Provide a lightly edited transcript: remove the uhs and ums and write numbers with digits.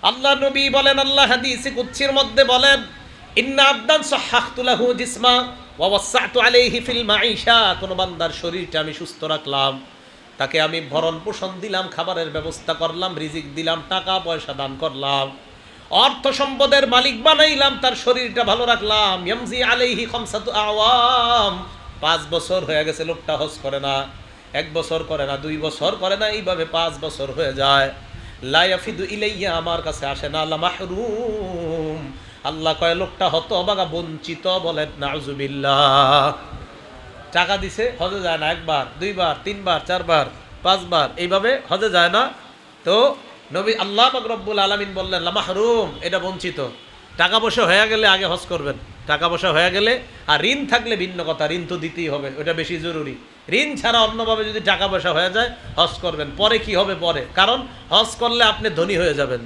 আল্লাহ নবী বলেন, আল্লাহ হাদিসে কুদসির মধ্যে বলেন, ইন্না আবদান সাহহাতু লাহু জিসমা ওয়া ওয়াসসাতু আলাইহি ফিল মাঈশা, কোন বান্দার শরীরটা আমি সুস্থ রাখলাম, তাকে আমি ভরণ পোষণ দিলাম, খাবারের ব্যবস্থা করলাম, রিজিক দিলাম, টাকা পয়সা দান করলাম, অর্থ সম্পদের মালিক বানাইলাম, তার শরীরটা ভালো রাখলাম। ইয়ামজি আলাইহি খামসাতু আওয়াম, 5 বছর হয়ে গেছে লোকটা হজ করে না, 1 বছর করে না, 2 বছর করে না, এইভাবে 5 বছর হয়ে যায়। লা ইয়াফিদু ইলাইয়া, আমার কাছে আসে না, লা মাহরুম, আল্লাহ কয় লোকটা হতভাগা, বঞ্চিত। বলেন নাউজুবিল্লাহ। টাকা দিছে, হজে যায় না, 1 বার 2 বার 3 বার 4 বার 5 বার, এইভাবে হজে যায় না। তো নবী আল্লাহ পাক রব্বুল আলামিন বললেন লা মাহরুম, এটা বঞ্চিত। টাকা পয়সা হয়ে গেলে আগে হজ করবেন, টাকা পয়সা হয়ে গেলে। আর ঋণ থাকলে ভিন্ন কথা, ঋণ তো দিতেই হবে, ওটা বেশি জরুরি। ঋণ ছাড়া অন্যভাবে যদি টাকা পয়সা হয়ে যায় হজ করবেন, পরে কি হবে পরে, কারণ হজ করলে আপনি ধনী হয়ে যাবেন।